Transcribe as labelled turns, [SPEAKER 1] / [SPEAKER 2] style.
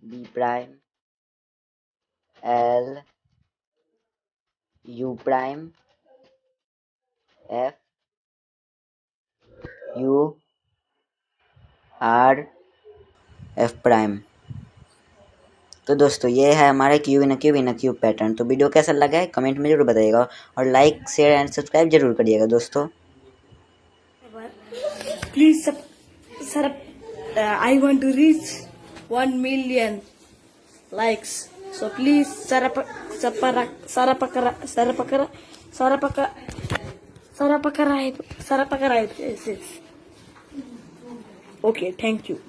[SPEAKER 1] B prime, L, U prime, F, U, R, F prime. तो दोस्तों ये है हमारा क्यूब इन क्यूब पैटर्न। तो वीडियो कैसा लगा है कमेंट में जरूर बताइएगा और लाइक शेयर एंड सब्सक्राइब जरूर करिएगा दोस्तों।
[SPEAKER 2] Please, sir, I want to reach 1 million likes. So please, Sarapakara. Yes. Okay, thank you.